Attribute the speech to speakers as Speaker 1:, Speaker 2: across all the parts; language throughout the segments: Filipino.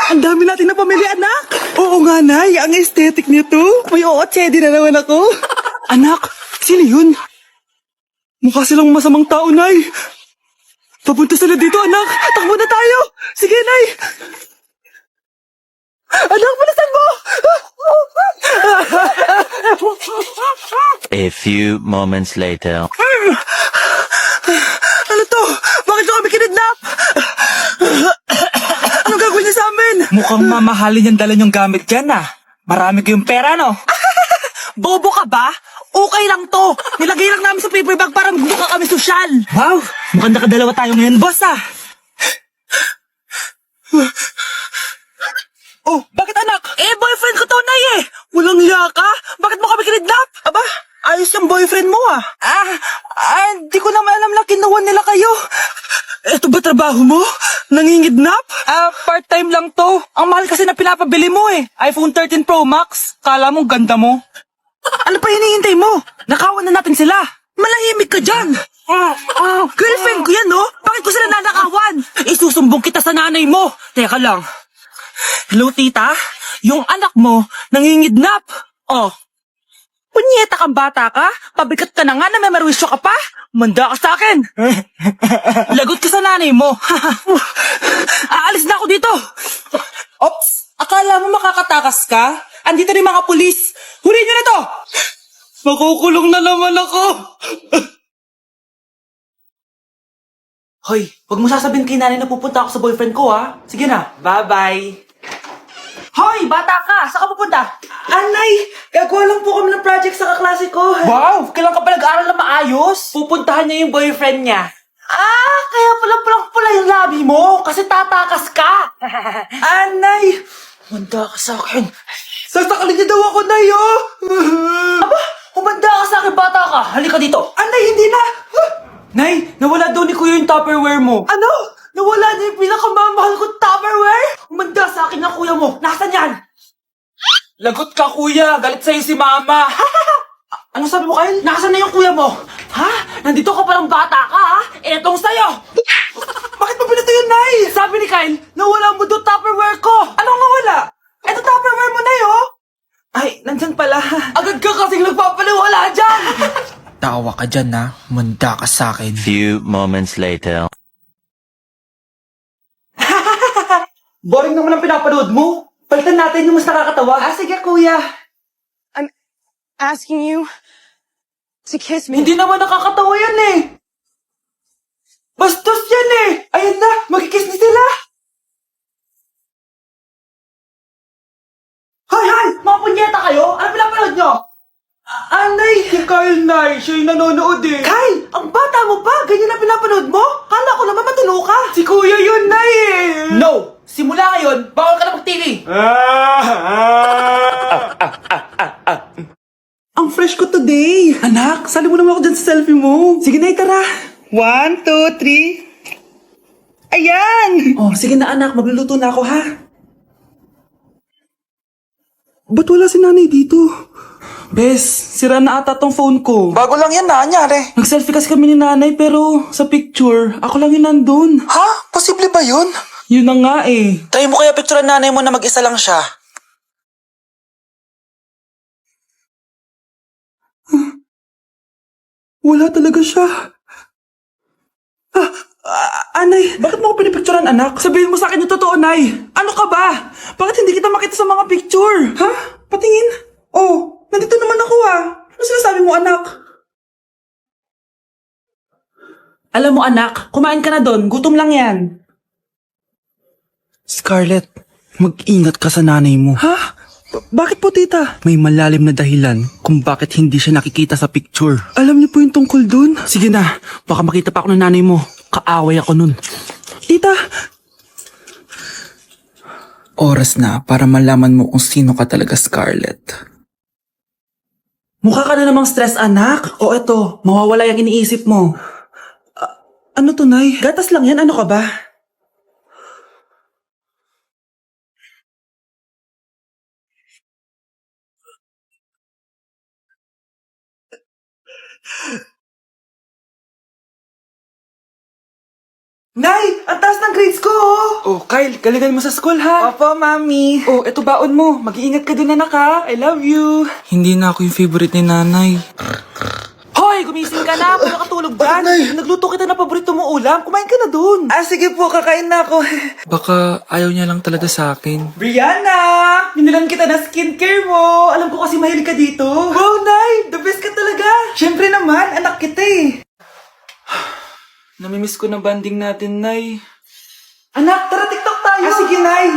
Speaker 1: Ang dami natin na pamilya, anak. Oo nga, Nay. Ang aesthetic nito. May ootsedi na naman ako. Anak, sino yun? Mukha silang masamang tao, Nay. Papunta sila dito, anak. Takbo na tayo. Sige, Nay. Anak, bilisan mo!
Speaker 2: A few moments later.
Speaker 1: Ano to? Bakit nyo kami kinidnap? Ano gagawin niya sa amin?
Speaker 3: Mukhang mamahalin yung dala niyong gamit dyan ah. Marami kayong pera, no?
Speaker 1: Bobo ka ba? Okay lang to. Nilagay lang namin sa paper bag para magbuka kami sosyal.
Speaker 3: Wow! Mukhang nakadalawa tayo ngayon, boss ah.
Speaker 1: Oh, bakit anak? Boyfriend ko to, Nay eh. Walang hiya ka? Bakit mo kami kinidnap? Aba, ayos yung boyfriend mo ah. Di ko naman alam na kinuha nila kayo. Ito ba trabaho mo? Nangingidnap?
Speaker 3: Part-time lang to. Ang mahal kasi na pinapabili mo eh. iPhone 13 Pro Max. Kala mo ganda mo.
Speaker 1: Ano pa hinihintay mo? Nakawan na natin sila. Malahimik ka dyan. Girlfriend ko yan, no? Bakit ko sila nanakawan? Isusumbong kita sa nanay mo. Teka lang. Hello, tita? Yung anak mo, nangingidnap. Oh. Punyeta kang bata ka? Pabigat ka na nga na may marwisyo ka pa? Manda ka sa akin. Lagot ka sa nanay mo. Aalis na ako dito.
Speaker 3: Ops! Akala mo makakatakas ka? Andito rin mga pulis. Huli nyo na to!
Speaker 1: Makukulong na naman ako.
Speaker 3: Hoy, wag mo sasabihin kay nanay na pupunta ako sa boyfriend ko ha. Sige na, bye-bye.
Speaker 1: Hoy, bata ka! Saan ka pupunta?
Speaker 3: Anay, gagawa lang po kami ng project sa kaklase ko. Wow, kailan ka pa nag-aaral na maayos? Pupuntahan niya yung boyfriend niya.
Speaker 1: Kaya pula yung labi mo kasi tatakas ka.
Speaker 3: Anay,
Speaker 1: Manda ka sa akin.
Speaker 3: sasakalin niya daw ako, Nay, oh.
Speaker 1: Aba, humanda ka sa akin, bata ka. Halika dito.
Speaker 3: Anay, hindi na. Nay, nawala daw ni Kuya yung Tupperware mo.
Speaker 1: Ano? Nawala na yung pinakamamahal kong Tupperware? Humanda sa akin ng kuya mo. Nasaan yan?
Speaker 3: Lagot ka, Kuya. Galit sa'yo si Mama.
Speaker 1: Ano sabi mo, Kyle? Nasaan na yung kuya mo? Ha? Nandito ka palang bata ka, ha? Etong sa'yo.
Speaker 3: Bakit mo pinato yun, Nay?
Speaker 1: Sabi ni Kyle, nawala mo doon Tupperware ko.
Speaker 3: Anong nawala?
Speaker 1: Eto Tupperware mo na yun.
Speaker 3: Ay, nandyan pala.
Speaker 1: Agad ka kasing nagpapaliwala dyan.
Speaker 3: Tawa ka dyan, ha? Manda ka sa akin.
Speaker 2: Few moments later.
Speaker 3: Boring naman ang pinapanood mo. Palitan natin yung mas nakakatawa.
Speaker 1: Sige, kuya.
Speaker 4: Asking you to kiss me.
Speaker 1: Hindi naman nakakatawa yan eh.
Speaker 3: Bastos yan eh! Ayan na, magkikiss na sila!
Speaker 1: Hoy! Mga punyeta kayo? Ano pinapanood nyo?
Speaker 3: Anay, si Kyle, Nay. Siya yung nanonood eh.
Speaker 1: Kyle, ang bata mo pa? Ganyan na pinapanood mo? Kala ko naman matino ka.
Speaker 3: Si Kuya yun, Nay eh.
Speaker 1: No! Simula ngayon, bawal ka na mag-TV.
Speaker 3: Ang fresh ko today. Anak, sali mo naman ako dyan sa selfie mo. Sige na, tara. 1, 2, 3. Ayan! Oh, sige na anak, magluluto na ako ha. Ba't wala si nanay dito? Bes, sira na ata tong phone ko.
Speaker 5: Bago lang yan, nangyari.
Speaker 3: Nag-selfie kasi kami ni nanay pero sa picture, ako lang yun nandun.
Speaker 5: Ha? Posible ba yun?
Speaker 3: Yun na nga eh.
Speaker 5: Tayo mo kaya picture nanay mo na mag-isa lang siya.
Speaker 3: Wala talaga siya. Anay, bakit mo ako pinipicturean, anak? Sabihin mo sa akin yung totoo, Nay. Ano ka ba? Bakit hindi kita makita sa mga picture? Ha? Patingin? Oh, nandito naman ako ah. Ano sinasabi mo, anak? Alam mo, anak, kumain ka na doon. Gutom lang yan.
Speaker 1: Scarlett, mag-ingat ka sa nanay mo.
Speaker 3: Ha? Bakit po, tita?
Speaker 1: May malalim na dahilan kung bakit hindi siya nakikita sa picture.
Speaker 3: Alam niyo po yung tungkol doon?
Speaker 1: Sige na, baka makita pa ako ng nanay mo. Kaaway ako nun.
Speaker 3: Tita!
Speaker 5: Oras na para malaman mo kung sino ka talaga, Scarlett.
Speaker 3: Mukha ka na namang stress, anak. O eto, mawawala yung iniisip mo. Ano to, Nay? Gatas lang yan, ano ka ba? Nay, ang taas ng grades ko, oh. Kyle, galingan mo sa school, ha? Opo, mami. Oh, eto baon mo. Mag-iingat ka dun, anak, ha? I love you.
Speaker 5: Hindi na ako yung favorite ni nanay.
Speaker 3: Hoy, gumising ka na. Paano katulog dyan? Nagluto kita na paborito mo ulam. Kumain ka na dun. Ah, sige po. Kakain na ako.
Speaker 5: Baka ayaw niya lang talaga sa akin.
Speaker 3: Brianna! Binilan kita na skincare mo. Alam ko kasi mahilig ka dito. Wow, Nay! The best ka talaga. Siyempre naman, anak kita eh.
Speaker 5: Namimiss ko na banding natin, Nay.
Speaker 3: Anak, tara TikTok tayo. Ah, sige, Nay.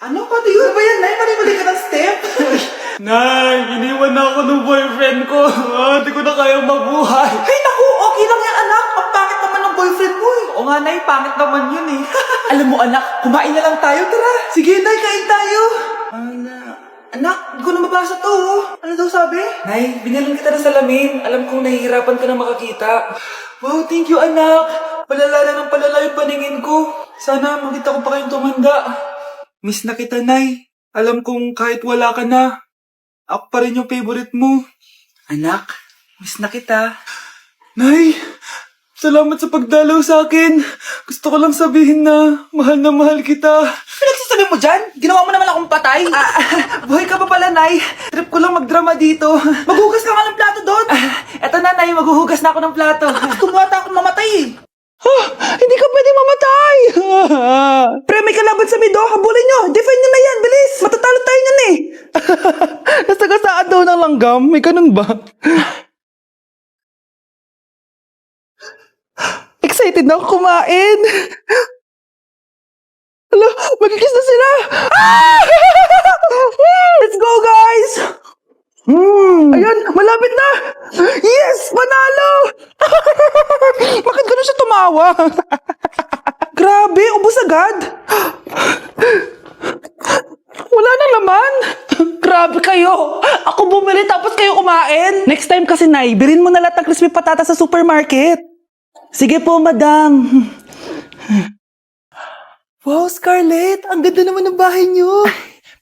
Speaker 3: Ano pa yun? Ano ba yan, Nay? Mali-mali ka ng step?
Speaker 5: Nay, iniwan na ako ng boyfriend ko. Hindi ko na kayang mabuhay.
Speaker 3: Ay, naku! Okay lang yan, anak. Ang pangit naman ng boyfriend mo eh. Oo nga, Nay. Pangit naman yun eh. Alam mo, anak, kumain na lang tayo. Tara. Sige, Nay. Kain tayo. Anak, hindi ko na mabasa to. Oh. Ano daw sabi? Nay, binalan kita ng salamin. Alam kong nahihirapan ka na makakita. Wow, thank you, anak. Palala na ng palala yung paningin ko. Sana makita ko pa kayong tumanda. Miss na kita, Nay. Alam kong kahit wala ka na, ako pa rin yung favorite mo. Anak, miss na kita. Nay, salamat sa pagdalaw sa akin. Gusto ko lang sabihin na mahal kita. Pinagsasabi mo dyan? Ginawa mo naman akong patay. Buhay ka pa pala, Nay. Trip ko lang magdrama dito. Maghugas ka nga ng plato doon. Eto na, Nay. Maghuhugas na ako ng plato. Tumata akong mamatay eh. Hindi ka pwede mamatay! Pre, may kalaban sa mid, oh. Habulin nyo! Defend nyo na yan! Bilis! Matatalo tayo nyan eh! Nasagasaan daw ng langgam? May ganun ba? Excited na ako kumain! Hala, magkikiss na sila! Ah! Let's go, guys! Ayan, malapit na! Yes! Manalo! Bakit gano'n siya tumawa? Grabe, ubos agad! Wala na laman! Grabe kayo! Ako bumili tapos kayo kumain! Next time kasi, Nay, bilhin mo na lahat ng crispy patata sa supermarket. Sige po, madam. Wow, Scarlett! Ang ganda naman ng bahay niyo!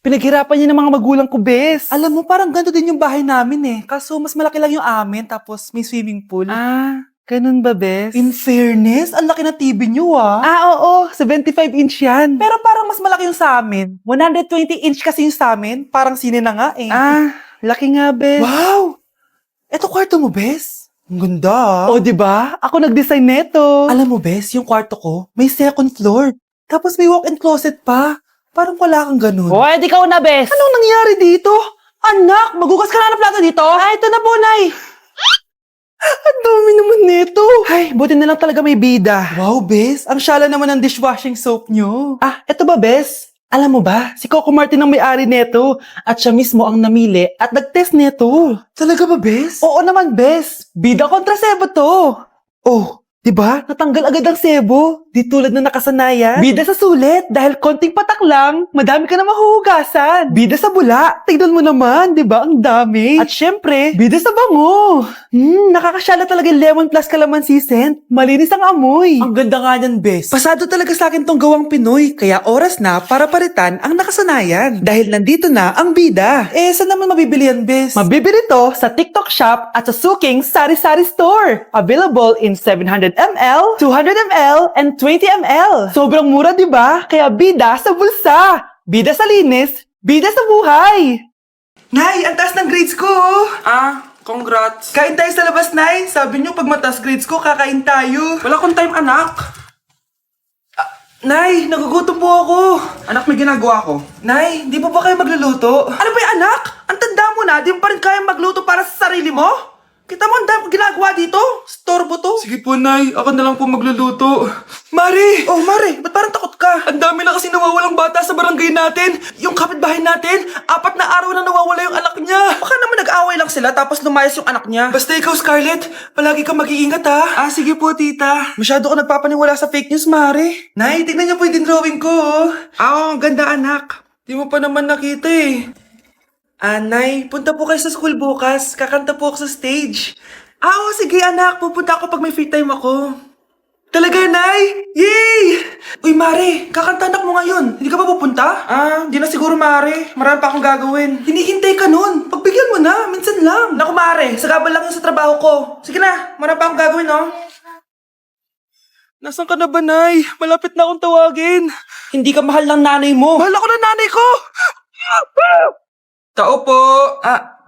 Speaker 3: Pinaghirapan niya ng mga magulang ko, Bes. Alam mo, parang ganito din yung bahay namin eh. Kaso, mas malaki lang yung amin, tapos may swimming pool. Ah, ganun ba, Bes? In fairness, ang laki na TV niyo ah. Ah, oo. 75-inch yan. Pero parang mas malaki yung sa amin. 120-inch kasi yung sa amin. Parang sine na nga eh. Ah, laki nga, Bes. Wow! Eto kwarto mo, Bes. Ang ganda. O, diba? Ako nag-design neto. Alam mo, Bes, yung kwarto ko, may second floor. Tapos may walk-in closet pa. Parang wala kang ganun. O, edi ka na, Bes. Anong nangyari dito? Anak, magugas ka na ng plato dito? Ah, ito na po, Nay. Ang dami naman nito. Ay, buti na lang talaga may bida. Wow, Bes. Ang syala naman ng dishwashing soap nyo. Ah, eto ba, Bes? Alam mo ba, si Coco Martin ang may-ari neto. At siya mismo ang namili at nag-test neto. Talaga ba, Bes? Oo naman, Bes. Bida kontra sebo to. Oh, diba? Natanggal agad ang sebo. Di tulad na nakasanayan. Bida sa sulit. Dahil konting patak lang, madami ka na mahuhugasan. Bida sa bula. Tignan mo naman, diba? Ang dami. At syempre, bida sa bango. Nakakasyala talaga yung lemon plus calamansi scent. Malinis ang amoy. Ang ganda nga yan, Bes. Pasado talaga sa akin tong gawang Pinoy. Kaya oras na para palitan ang nakasanayan. Dahil nandito na ang bida. Eh, saan naman mabibili yan, Bes? Mabibili to sa TikTok Shop at sa Suking Sari Sari Store. Available in 700 ml, 200 ml, and 20 ml. Sobrang mura, di ba? Kaya bida sa bulsa. Bida sa linis, bida sa buhay. Nay, ang taas ng grades ko. Ah, congrats. Kain tayo sa labas, Nay. Sabi niyo pag mataas grades ko, kakain tayo. Wala akong time, anak. Nay, nagugutom po ako. Anak, may ginagawa ko. Nay, di mo ba kayo magluluto? Ano ba yung anak? Ang tanda mo na, di mo pa rin kaya magluto para sa sarili mo? Kita mo ang dami kong ginagawa dito? Storbo to? Sige po, Nay. Ako na lang po magluluto. Mari! Oh, Mari, ba't parang takot ka? Ang dami na kasi nawawalang bata sa barangay natin. Yung kapitbahay natin, 4 na araw na nawawala yung anak niya. Baka naman nag-away lang sila tapos lumayas yung anak niya. Basta ikaw, Scarlett, palagi kang mag-iingat ha. Ah, sige po, tita. Masyado ko nagpapaniwala sa fake news, Mari. Nay, tignan niyo po yung drawing ko. Ah, ang ganda, anak. Di mo pa naman nakita eh. Nay, punta po kayo sa school bukas. Kakanta po ako sa stage. Oo, sige anak. Pupunta ako pag may free time ako. Talaga, Nay? Yay! Uy, Mare, kakantanak mo ngayon. Hindi ka ba pupunta? Hindi na siguro, Mare. Marami pa akong gagawin. Hinihintay ka nun. Pagbigyan mo na, minsan lang. Naku, Mare, sagabal lang yun sa trabaho ko. Sige na, marami pa akong gagawin, no? Nasaan ka na ba, Nay? Malapit na akong tawagin.
Speaker 1: Hindi ka mahal ng nanay mo.
Speaker 3: Mahal ako ng nanay ko! Tao po.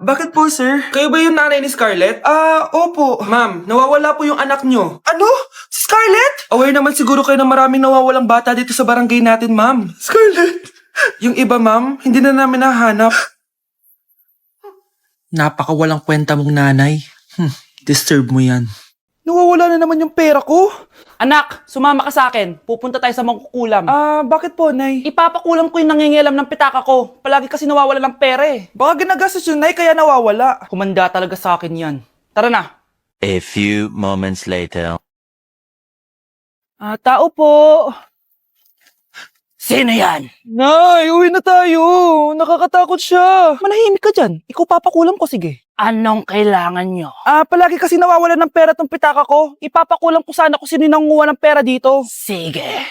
Speaker 3: Bakit po, sir? Kayo ba yung nanay ni Scarlett? Opo. Ma'am, nawawala po yung anak nyo. Ano? Si Scarlett? Aware naman siguro kayo na maraming nawawalang bata dito sa barangay natin, ma'am. Scarlett? Yung iba, ma'am, hindi na namin nahanap.
Speaker 1: Napakawalang kwenta mong nanay. Disturb mo yan.
Speaker 3: Nawawala na naman yung pera ko.
Speaker 1: Anak, sumama ka sa akin. Pupunta tayo sa mangkukulam.
Speaker 3: Bakit po, Nay?
Speaker 1: Ipapakulam ko yung nangingialam ng pitaka ko. Palagi kasi nawawala ng pera eh.
Speaker 3: Baka ginagastos yung Nay kaya nawawala.
Speaker 1: Kumanda talaga sa akin yan. Tara na.
Speaker 2: A few moments later.
Speaker 1: Tao po. Sino yan?
Speaker 3: Nay, uwi na tayo. Nakakatakot siya.
Speaker 1: Manahimik ka dyan. Ikaw papakulam ko, sige.
Speaker 6: Anong kailangan nyo?
Speaker 3: Palagi kasi nawawala ng pera tong pitaka ko. Ipapakulam ko sana kung sino yung nanguha ng pera dito.
Speaker 6: Sige.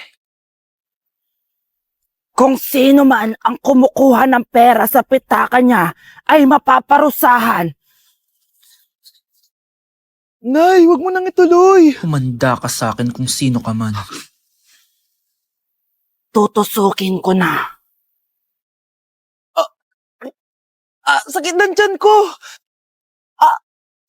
Speaker 6: Kung sino man ang kumukuha ng pera sa pitaka niya ay mapaparusahan.
Speaker 3: Nay, wag mo nang ituloy.
Speaker 1: Kumanda ka sa akin kung sino ka man.
Speaker 6: Tutusukin ko na.
Speaker 3: Sakit ng tiyan ko.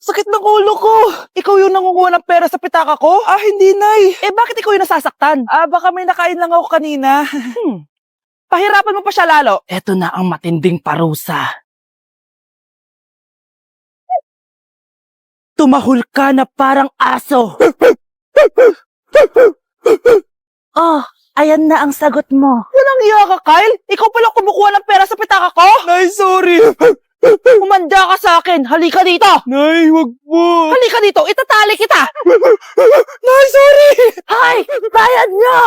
Speaker 3: Sakit ng ulo ko. Ikaw yung nangunguha ng pera sa pitaka ko? Hindi, Nay.
Speaker 6: Bakit ikaw yung nasasaktan?
Speaker 3: Baka may nakain lang ako kanina.
Speaker 6: Pahirapan mo pa siya lalo. Ito na ang matinding parusa. Tumahol ka na parang aso. Ayan na ang sagot mo.
Speaker 3: Walang iya ka, Kyle. Ikaw pala kumukuha ng pera sa pitaka ko? Nay, sorry.
Speaker 6: Umanda ka sa akin. Halika dito.
Speaker 3: Nay, wag po.
Speaker 6: Halika dito. Itatali kita.
Speaker 3: Nay, sorry.
Speaker 6: Hay! Bayad niya!